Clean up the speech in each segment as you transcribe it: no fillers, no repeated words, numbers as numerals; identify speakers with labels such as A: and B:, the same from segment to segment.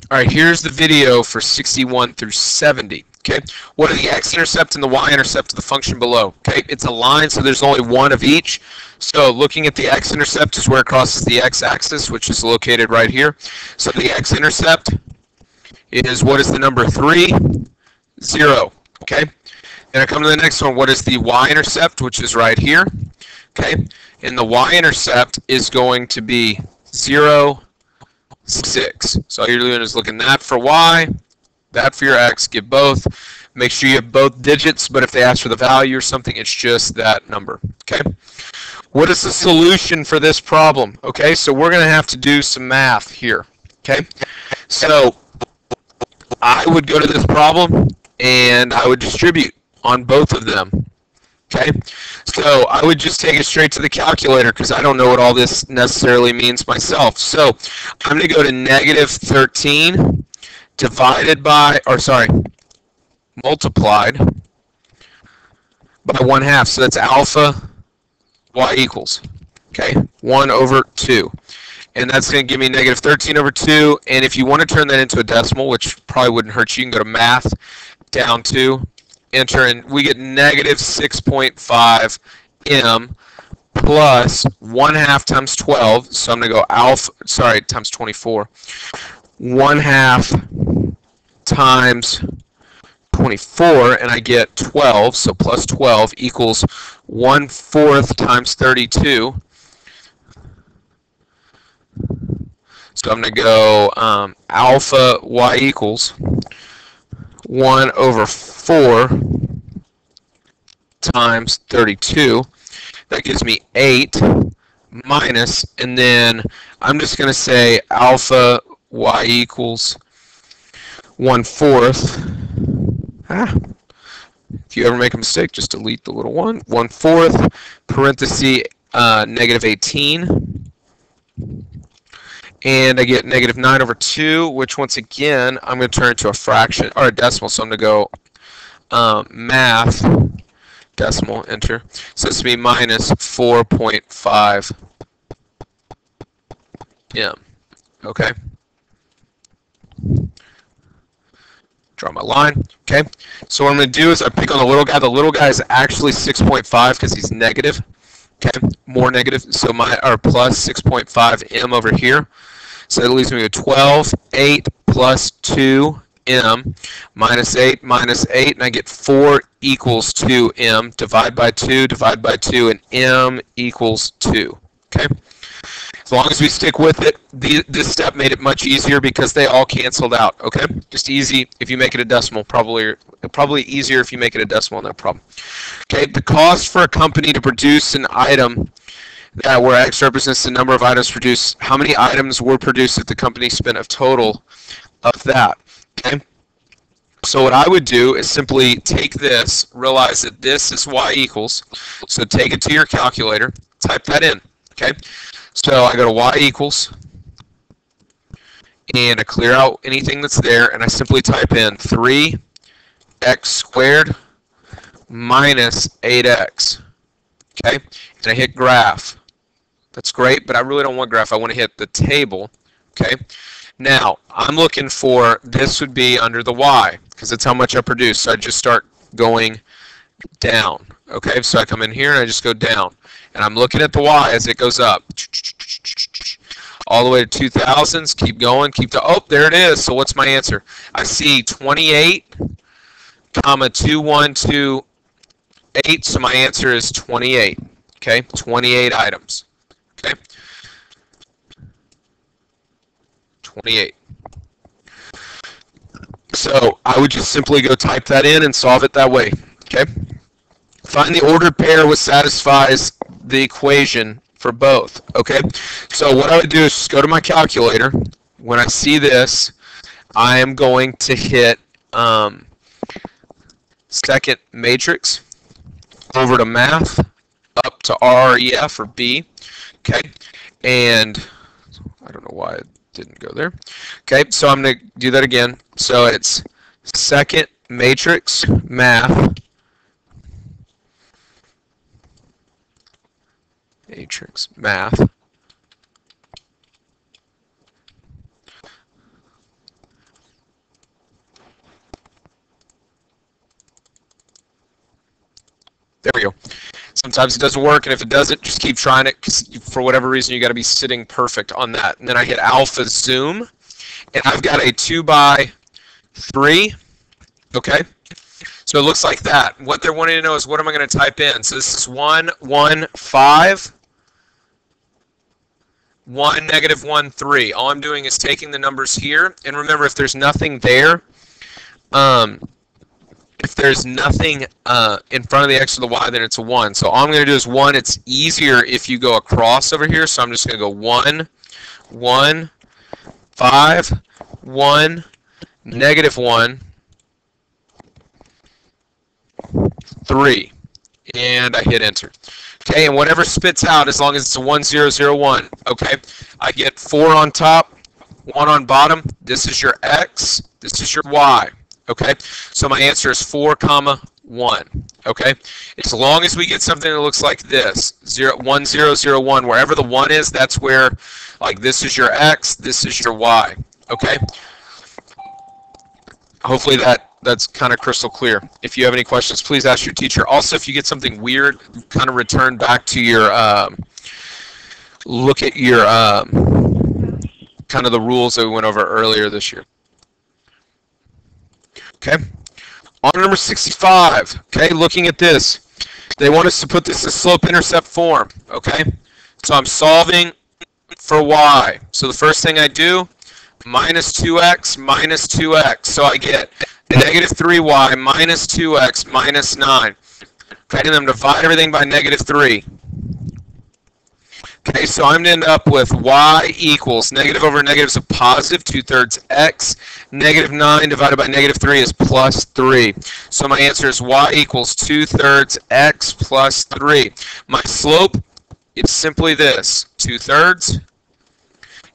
A: All right, here's the video for 61 through 70. Okay, what are the x-intercept and the y-intercept of the function below? Okay, it's a line, so there's only one of each. So looking at the x-intercept is where it crosses the x-axis, which is located right here. So the x-intercept is, what is the number 3? 0. Okay, then I come to the next one. What is the y-intercept, which is right here? Okay, and the y-intercept is going to be 0, 6. So all you're doing is looking that for y, that for your x, get both. Make sure you have both digits, but if they ask for the value or something, it's just that number. Okay. What is the solution for this problem? Okay, so we're going to have to do some math here. Okay, so I would go to this problem and I would distribute on both of them. Okay, so I would just take it straight to the calculator because I don't know what all this necessarily means myself. So I'm going to go to negative 13 divided by, or sorry, multiplied by 1/2. So that's alpha y equals, okay, 1 over 2. And that's going to give me negative 13 over 2. And if you want to turn that into a decimal, which probably wouldn't hurt you, you can go to math, down 2, enter, and we get negative 6.5 m plus 1/2 times 12. So I'm going to go alpha, sorry, times 24. 1/2 times 24, and I get 12. So plus 12 equals 1/4 times 32. So I'm going to go alpha y equals 1 over 4 times 32. That gives me 8 minus, and then I'm just going to say alpha y equals 1/4. If you ever make a mistake, just delete the little one. 1/4 parenthesis negative 18. And I get negative 9 over 2, which once again, I'm going to turn into a fraction, or a decimal. So I'm going to go math, decimal, enter. So this will be minus 4.5 m. Okay. Draw my line. Okay. So what I'm going to do is I pick on the little guy. The little guy is actually 6.5 because he's negative. Okay. More negative. So plus 6.5 m over here. So that leaves me with 12, 8 plus 2 m minus 8 minus 8, and I get 4 equals 2 m. Divide by 2, and m equals 2. Okay. As long as we stick with it, this step made it much easier because they all canceled out. Okay, just easy if you make it a decimal. Probably easier if you make it a decimal, no problem. Okay, the cost for a company to produce an item where X represents the number of items produced. How many items were produced that the company spent a total of that? Okay. So what I would do is simply take this, realize that this is y equals. So take it to your calculator, type that in. Okay. So I go to y equals, and I clear out anything that's there, and I simply type in 3x squared minus 8x. Okay, and I hit graph. That's great, but I really don't want graph. I want to hit the table. Okay, now I'm looking for, this would be under the y, because that's how much I produce. So I just start going down. Okay, so I come in here and I just go down. And I'm looking at the y as it goes up. All the way to 2000s. Keep going. Oh, there it is. So what's my answer? I see 28, comma 2128. So my answer is 28. Okay, 28 items. Okay, 28. So I would just simply go type that in and solve it that way. Okay. Find the ordered pair which satisfies the equation for both. Okay, so what I would do is just go to my calculator. When I see this, I am going to hit second matrix, over to math, up to REF or B. Okay, and I don't know why it didn't go there. Okay, so I'm going to do that again. So it's second matrix, math, matrix, math, There we go. Sometimes it doesn't work, and if it doesn't, just keep trying it, because for whatever reason, you got to be sitting perfect on that. And then I hit alpha zoom, and I've got a 2 by 3, okay? So it looks like that. What they're wanting to know is what am I going to type in? So this is 1, 1, 5, 1, negative 1, 3. All I'm doing is taking the numbers here, and remember, if there's nothing there, if there's nothing in front of the x or the y, then it's a 1. So all I'm going to do is 1. It's easier if you go across over here, so I'm just going to go 1, 1, 5, 1, negative 1, 3, and I hit enter. Okay, and whatever spits out, as long as it's a 1, 0, 0, 1, okay, I get 4 on top, 1 on bottom. This is your x, this is your y. Okay, so my answer is 4, 1. Okay, as long as we get something that looks like this, 1, 0, 0, 1, wherever the 1 is, that's where, like, this is your x, this is your y. Okay, hopefully that's kind of crystal clear. If you have any questions, please ask your teacher. Also, if you get something weird, kind of return back to your, look at your, kind of the rules that we went over earlier this year. Okay, on number 65, okay, looking at this, they want us to put this in slope-intercept form, okay? So I'm solving for y. So the first thing I do, minus 2x, minus 2x. So I get negative 3y minus 2x minus 9. Okay, and then divide everything by negative 3. Okay, so I'm going to end up with y equals negative over negative is a positive 2/3 x. Negative 9 divided by negative 3 is plus 3. So my answer is y equals 2/3 x plus 3. My slope is simply this, 2/3.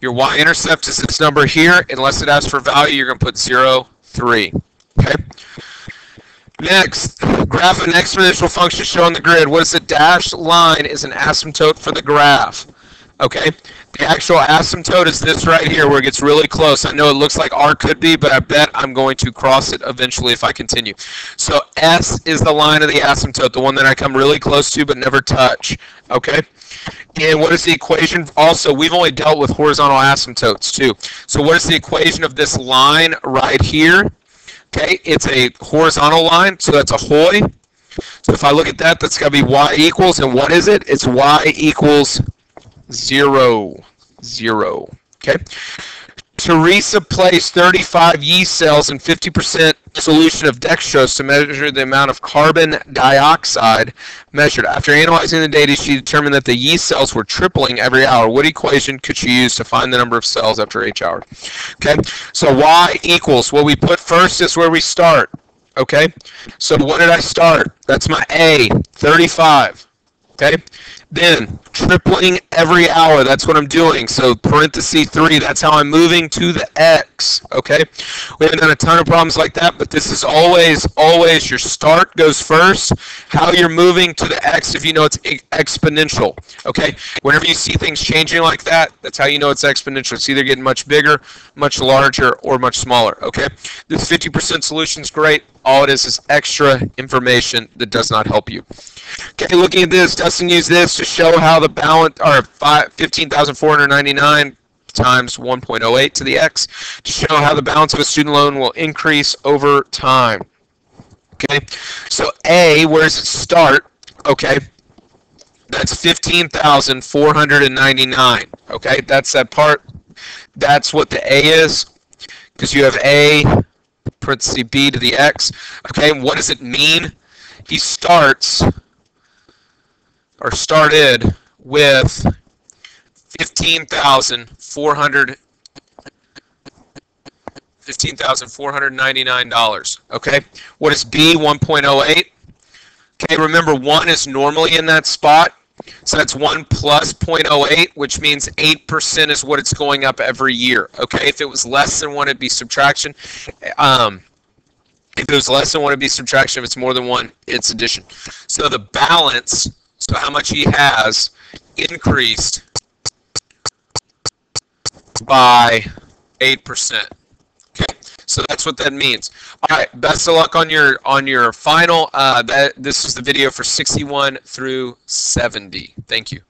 A: Your y-intercept is this number here. Unless it asks for value, you're going to put 0, 3. Okay. Next, graph an exponential function shown on the grid. What is the dashed line is an asymptote for the graph. Okay, the actual asymptote is this right here where it gets really close. I know it looks like R could be, but I bet I'm going to cross it eventually if I continue. So S is the line of the asymptote, the one that I come really close to but never touch. Okay, and what is the equation? Also, we've only dealt with horizontal asymptotes too. So what is the equation of this line right here? Okay, it's a horizontal line, so that's a HOI. So if I look at that, that's got to be y equals, and what is it? It's y equals 0, 0. Okay. Teresa placed 35 yeast cells in 50% solution of dextrose to measure the amount of carbon dioxide measured. After analyzing the data, she determined that the yeast cells were tripling every hour. What equation could she use to find the number of cells after each hour? Okay, so y equals, what we put first is where we start. Okay, so what did I start? That's my A, 35. Okay, then tripling every hour, that's what I'm doing. So parenthesis 3, that's how I'm moving to the x. Okay, we haven't done a ton of problems like that, but this is always your start goes first, how you're moving to the x if you know it's exponential. Okay, whenever you see things changing like that, that's how you know it's exponential. It's either getting much bigger, much larger, or much smaller. Okay, this 50% solution is great. All it is extra information that does not help you. Okay, looking at this, Dustin used this to show how the balance, or 15,499 times 1.08 to the x, to show how the balance of a student loan will increase over time. Okay, so A, where does it start? Okay, that's 15,499. Okay, that's that part. That's what the A is, because you have A, parenthesis B to the x. Okay, and what does it mean? He starts, or started with $15,499. Okay, what is B? 1.08. Okay, remember 1 is normally in that spot, so that's 1 plus 0.08, which means 8% is what it's going up every year. Okay, if it was less than 1, it'd be subtraction. If it was less than 1, it'd be subtraction. If it's more than 1, it's addition. So the balance, so how much he has, increased by 8%. Okay, So that's what that means. All right, best of luck on your final. This is the video for 61 through 70. Thank you.